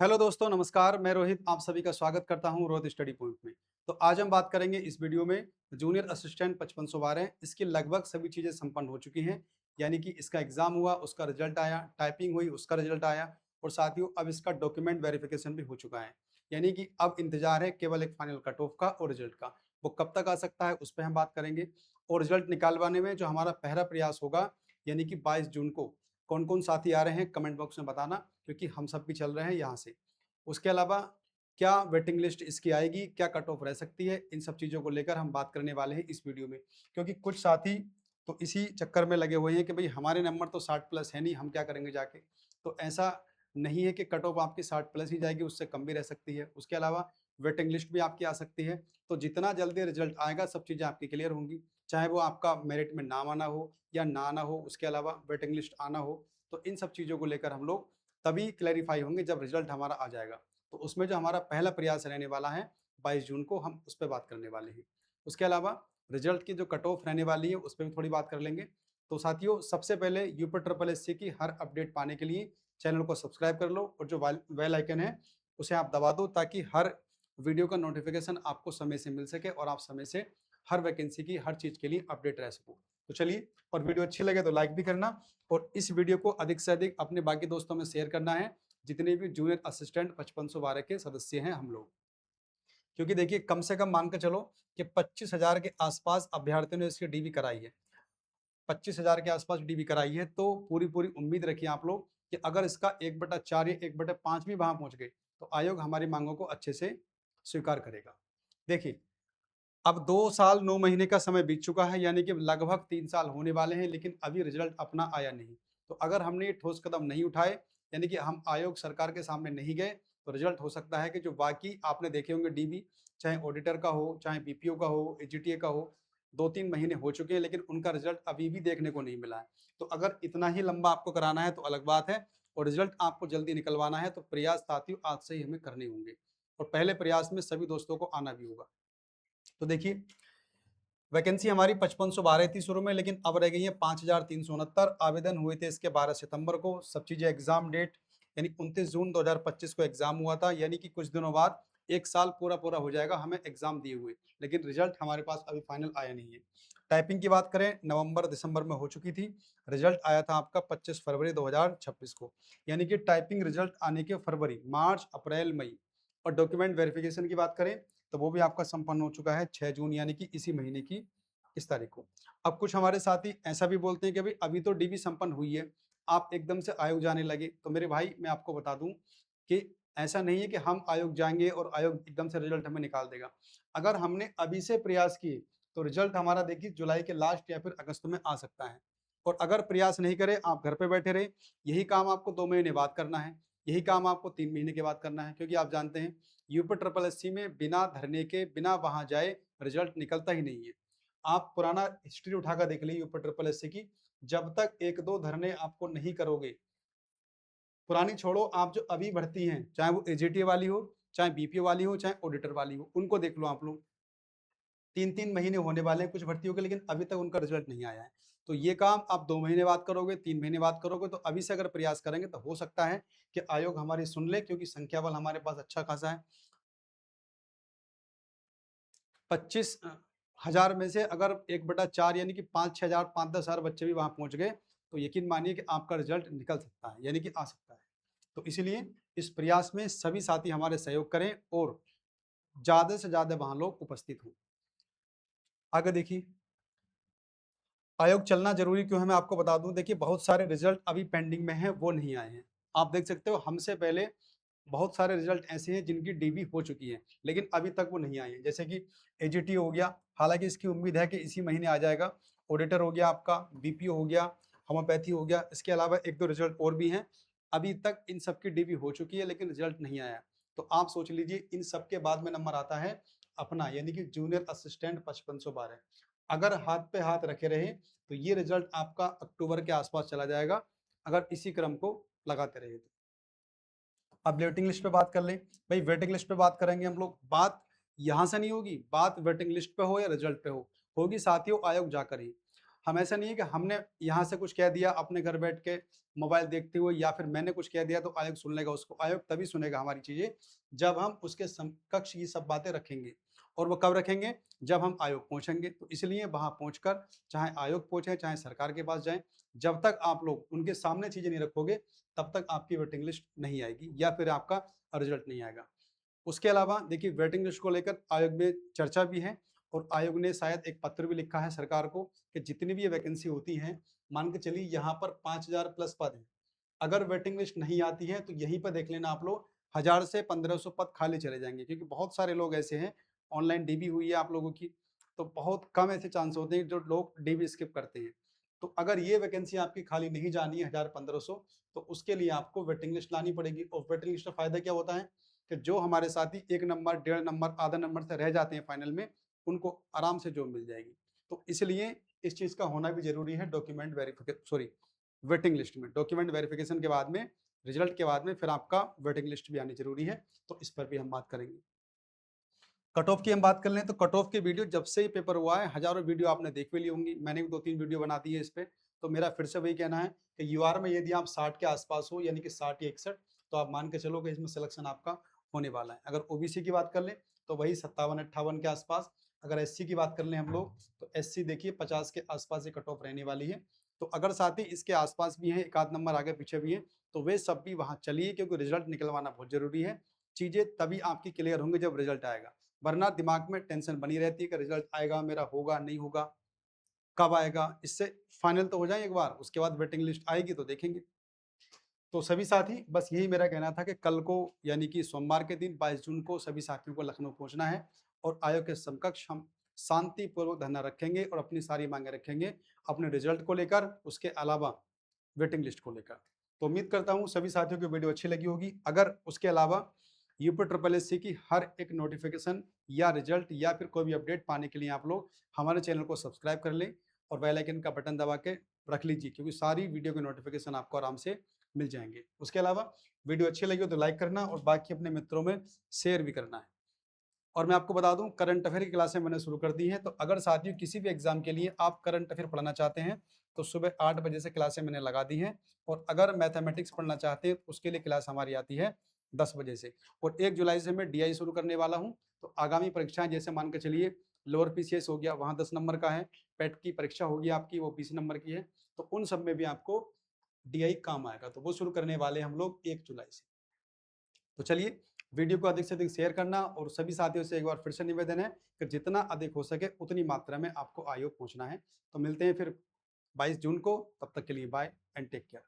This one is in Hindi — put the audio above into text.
हेलो दोस्तों, नमस्कार। मैं रोहित आप सभी का स्वागत करता हूं रोहित स्टडी पॉइंट में। तो आज हम बात करेंगे इस वीडियो में जूनियर असिस्टेंट 5512। इसकी लगभग सभी चीज़ें संपन्न हो चुकी हैं, यानी कि इसका एग्जाम हुआ, उसका रिजल्ट आया, टाइपिंग हुई, उसका रिजल्ट आया और साथ ही अब इसका डॉक्यूमेंट वेरिफिकेशन भी हो चुका है। यानी कि अब इंतजार है केवल एक फाइनल कट ऑफ का और रिजल्ट का। वो कब तक आ सकता है उस पर हम बात करेंगे। और रिजल्ट निकालवाने में जो हमारा पहला प्रयास होगा, यानी कि 22 जून को, कौन कौन साथी आ रहे हैं कमेंट बॉक्स में बताना, क्योंकि हम सब भी चल रहे हैं यहाँ से। उसके अलावा क्या वेटिंग लिस्ट इसकी आएगी, क्या कट ऑफ रह सकती है, इन सब चीज़ों को लेकर हम बात करने वाले हैं इस वीडियो में। क्योंकि कुछ साथी तो इसी चक्कर में लगे हुए हैं कि भाई हमारे नंबर तो 60 प्लस है नहीं, हम क्या करेंगे जाके। तो ऐसा नहीं है कि कट ऑफ आपकी 60 प्लस ही जाएगी, उससे कम भी रह सकती है। उसके अलावा वेटिंग लिस्ट भी आपकी आ सकती है। तो जितना जल्दी रिजल्ट आएगा सब चीज़ें आपकी क्लियर होंगी, चाहे वो आपका मेरिट में नाम आना हो या ना आना हो, उसके अलावा वेटिंग लिस्ट आना हो। तो इन सब चीज़ों को लेकर हम लोग तभी क्लैरिफाई होंगे जब रिजल्ट हमारा आ जाएगा। तो उसमें जो हमारा पहला प्रयास रहने वाला है 22 जून को, हम उस पर बात करने वाले हैं। उसके अलावा रिजल्ट की जो कट ऑफ रहने वाली है उस पर भी थोड़ी बात कर लेंगे। तो साथियों, सबसे पहले यूपी ट्रिपल एस सी की हर अपडेट पाने के लिए चैनल को सब्सक्राइब कर लो और जो बेल आइकन है उसे आप दबा दो, ताकि हर वीडियो का नोटिफिकेशन आपको समय से मिल सके और आप समय से हर वैकेंसी की हर चीज़ के लिए अपडेट रह सको। तो चलिए, और वीडियो अच्छी लगे तो लाइक भी करना और इस वीडियो को अधिक से अधिक अपने बाकी दोस्तों में शेयर करना है, जितने भी जूनियर असिस्टेंट 5512 के सदस्य हैं हम लोग। क्योंकि देखिए, कम से कम मान के चलो कि 25,000 के आसपास अभ्यर्थियों ने इसकी डीवी कराई है। 25,000 के आसपास डीवी कराई है, तो पूरी पूरी उम्मीद रखिए आप लोग कि अगर इसका 1/4 या 1/5 भी वहां पहुंच गए तो आयोग हमारी मांगों को अच्छे से स्वीकार करेगा। देखिए, अब 2 साल 9 महीने का समय बीत चुका है, यानी कि लगभग 3 साल होने वाले हैं, लेकिन अभी रिजल्ट अपना आया नहीं। तो अगर हमने ये ठोस कदम नहीं उठाए, यानी कि हम आयोग सरकार के सामने नहीं गए, तो रिजल्ट हो सकता है कि जो बाकी आपने देखे होंगे डीबी, चाहे ऑडिटर का हो, चाहे बीपीओ का हो, एजीटीए का हो, 2-3 महीने हो चुके हैं, लेकिन उनका रिजल्ट अभी भी देखने को नहीं मिला है। तो अगर इतना ही लंबा आपको कराना है तो अलग बात है, और रिजल्ट आपको जल्दी निकलवाना है तो प्रयास साथियों आज से ही हमें करने होंगे, और पहले प्रयास में सभी दोस्तों को आना भी होगा। तो देखिए, वैकेंसी हमारी 5512 थी शुरू में, लेकिन अब रह गई है 5369। आवेदन हुए थे इसके 12 सितंबर को। सब चीज़ें एग्जाम डेट यानी 29 जून 2025 को एग्जाम हुआ था, यानी कि कुछ दिनों बाद 1 साल पूरा पूरा हो जाएगा हमें एग्जाम दिए हुए, लेकिन रिजल्ट हमारे पास अभी फाइनल आया नहीं है। टाइपिंग की बात करें, नवंबर दिसंबर में हो चुकी थी। रिजल्ट आया था आपका 25 फरवरी 2026 को, यानी कि टाइपिंग रिजल्ट आने के फरवरी, मार्च, अप्रैल, मई। और डॉक्यूमेंट वेरिफिकेशन की बात करें तो वो भी आपका संपन्न हो चुका है 6 जून, यानी कि इसी महीने की इस तारीख को। अब कुछ हमारे साथी ऐसा भी बोलते हैं कि भाई अभी तो डीबी संपन्न हुई है, आप एकदम से आयोग जाने लगे। तो मेरे भाई, मैं आपको बता दूं कि ऐसा नहीं है कि हम आयोग जाएंगे और आयोग एकदम से रिजल्ट हमें निकाल देगा। अगर हमने अभी से प्रयास किए तो रिजल्ट हमारा देखिए जुलाई के लास्ट या फिर अगस्त में आ सकता है। और अगर प्रयास नहीं करे, आप घर पे बैठे रहे, यही काम आपको 2 महीने बाद करना है, यही काम आपको 3 महीने के बाद करना है, क्योंकि आप जानते हैं यूपी ट्रिपल एस सी में बिना धरने के, बिना वहां जाए रिजल्ट निकलता ही नहीं है। आप पुराना हिस्ट्री उठाकर देख लीजिए यूपी ट्रिपल एस सी की, जब तक 1-2 धरने आपको नहीं करोगे, पुरानी छोड़ो, आप जो अभी भर्ती हैं, चाहे वो एजीटी वाली हो, चाहे बीपीओ वाली हो, चाहे ऑडिटर वाली हो, उनको देख लो आप लोग। 3-3 महीने होने वाले हैं कुछ भर्तियों के, लेकिन अभी तक उनका रिजल्ट नहीं आया है। तो ये काम आप 2 महीने बाद करोगे, 3 महीने बाद करोगे, तो अभी से अगर प्रयास करेंगे तो हो सकता है कि आयोग हमारी सुन ले, क्योंकि संख्या बल हमारे पास अच्छा खासा है। 25,000 में से अगर 1/4 यानी कि 5-6,000, 5-10,000 बच्चे भी वहां पहुंच गए, तो यकीन मानिए कि आपका रिजल्ट निकल सकता है, यानी कि आ सकता है। तो इसीलिए इस प्रयास में सभी साथी हमारे सहयोग करें और ज्यादा से ज्यादा वहां लोग उपस्थित हों। आगे देखिए, आयोग चलना जरूरी क्यों है, मैं आपको बता दूं। देखिए, बहुत सारे रिजल्ट अभी पेंडिंग में हैं, वो नहीं आए हैं। आप देख सकते हो हमसे पहले बहुत सारे रिजल्ट ऐसे हैं जिनकी डीबी हो चुकी है, लेकिन अभी तक वो नहीं आए हैं। जैसे कि एजीटी हो गया, हालांकि इसकी उम्मीद है कि इसी महीने आ जाएगा। ऑडिटर हो गया आपका, बीपीओ हो गया, होम्योपैथी हो गया। इसके अलावा 1-2 रिजल्ट और भी हैं। अभी तक इन सब की डीबी हो चुकी है, लेकिन रिजल्ट नहीं आया। तो आप सोच लीजिए, इन सब के बाद में नंबर आता है अपना, यानी कि जूनियर असिस्टेंट 5512। अगर हाथ पे हाथ रखे रहे तो ये रिजल्ट आपका अक्टूबर के आसपास चला जाएगा, अगर इसी क्रम को लगाते रहे तो। अब वेटिंग लिस्ट पे बात कर लें। भाई, वेटिंग लिस्ट पे बात करेंगे हम लोग, बात यहाँ से नहीं होगी, बात वेटिंग लिस्ट पे हो या रिजल्ट पे हो, होगी साथियों आयोग जाकर ही। हम ऐसा नहीं है कि हमने यहाँ से कुछ कह दिया अपने घर बैठ के मोबाइल देखते हुए, या फिर मैंने कुछ कह दिया तो आयोग सुन लेगा उसको। आयोग तभी सुनेगा हमारी चीजें जब हम उसके समकक्ष ये सब बातें रखेंगे। और वो कब रखेंगे? जब हम आयोग पहुंचेंगे। तो इसलिए वहां पहुंचकर, चाहे आयोग पहुंचे चाहे सरकार के पास जाएं, जब तक आप लोग उनके सामने चीजें नहीं रखोगे तब तक आपकी वेटिंग लिस्ट नहीं आएगी या फिर आपका रिजल्ट नहीं आएगा। उसके अलावा देखिए, वेटिंग लिस्ट को लेकर आयोग में चर्चा भी है और आयोग ने शायद एक पत्र भी लिखा है सरकार को कि जितनी भी ये वैकेंसी होती हैं, मान के चलिए यहाँ पर 5000 प्लस पद हैं, अगर वेटिंग लिस्ट नहीं आती है तो यहीं पर देख लेना आप लोग 1000 से 1500 पद खाली चले जाएंगे, क्योंकि बहुत सारे लोग ऐसे हैं, ऑनलाइन डीबी हुई है आप लोगों की, तो बहुत कम ऐसे चांस होते हैं जो लोग डीबी स्किप करते हैं। तो अगर ये वैकेंसी आपकी खाली नहीं जानी है 1000-1500, तो उसके लिए आपको वेटिंग लिस्ट लानी पड़ेगी। और वेटिंग लिस्ट का फायदा क्या होता है कि जो हमारे साथी 1 नंबर, 1.5 नंबर, आधा नंबर से रह जाते हैं फाइनल में, उनको आराम से जॉब मिल जाएगी। तो इसलिए इस चीज़ का होना भी ज़रूरी है डॉक्यूमेंट वेटिंग लिस्ट में। डॉक्यूमेंट वेरिफिकेशन के बाद में, रिजल्ट के बाद में फिर आपका वेटिंग लिस्ट भी आनी ज़रूरी है, तो इस पर भी हम बात करेंगे। कट ऑफ की हम बात कर लें तो कट ऑफ की वीडियो जब से ही पेपर हुआ है हज़ारों वीडियो आपने देख भी ली होंगी, मैंने भी 2-3 वीडियो बना दी है इस पे। तो मेरा फिर से वही कहना है कि यूआर में यदि आप 60 के आसपास हो, यानी कि 60 या 61, तो आप मान के चलो कि इसमें सिलेक्शन आपका होने वाला है। अगर ओबीसी की बात कर लें तो वही 57-58 के आसपास। अगर एससी की बात कर लें हम लोग, तो एससी देखिए 50 के आसपास ये कट ऑफ रहने वाली है। तो अगर साथी इसके आसपास भी हैं, एक आध नंबर आगे पीछे भी हैं, तो वे सब भी वहाँ चलिए, क्योंकि रिजल्ट निकलवाना बहुत ज़रूरी है। चीज़ें तभी आपकी क्लियर होंगी जब रिजल्ट आएगा, वरना दिमाग में टेंशन बनी रहती है कि रिजल्ट आएगा, मेरा होगा नहीं होगा, कब आएगा। इससे फाइनल तो हो जाए एक बार, उसके बाद वेटिंग लिस्ट आएगी तो देखेंगे। तो सभी साथी, बस यही मेरा कहना था कि कल को यानी कि सोमवार के दिन 22 जून को सभी साथियों को लखनऊ पहुंचना है और आयोग के समकक्ष हम शांतिपूर्वक धरना रखेंगे और अपनी सारी मांगे रखेंगे अपने रिजल्ट को लेकर, उसके अलावा वेटिंग लिस्ट को लेकर। तो उम्मीद करता हूँ सभी साथियों की वीडियो अच्छी लगी होगी। अगर उसके अलावा यूपी ट्रिपल एस सी की हर एक नोटिफिकेशन या रिजल्ट या फिर कोई भी अपडेट पाने के लिए आप लोग हमारे चैनल को सब्सक्राइब कर लें और बेल आइकन का बटन दबा के रख लीजिए, क्योंकि सारी वीडियो के नोटिफिकेशन आपको आराम से मिल जाएंगे। उसके अलावा वीडियो अच्छी लगी हो तो लाइक करना और बाकी अपने मित्रों में शेयर भी करना है। और मैं आपको बता दूं, करंट अफेयर की क्लासें मैंने शुरू कर दी हैं, तो अगर साथियों किसी भी एग्जाम के लिए आप करंट अफेयर पढ़ना चाहते हैं तो सुबह 8 बजे से क्लासें मैंने लगा दी हैं। और अगर मैथमेटिक्स पढ़ना चाहते हैं तो उसके लिए क्लास हमारी आती है 10 बजे से। और 1 जुलाई से मैं डीआई शुरू करने वाला हूँ। तो आगामी परीक्षाएं, जैसे मान के चलिए लोअर पीसीएस हो गया, वहाँ 10 नंबर का है, पेट की परीक्षा होगी आपकी, वो 20 नंबर की है, तो उन सब में भी आपको डीआई काम आएगा। तो वो शुरू करने वाले हम लोग 1 जुलाई से। तो चलिए, वीडियो को अधिक से अधिक शेयर करना और सभी साथियों से एक बार फिर से निवेदन है कि जितना अधिक हो सके उतनी मात्रा में आपको आयोग पहुंचना है। तो मिलते हैं फिर 22 जून को, तब तक के लिए बाय एंड टेक केयर।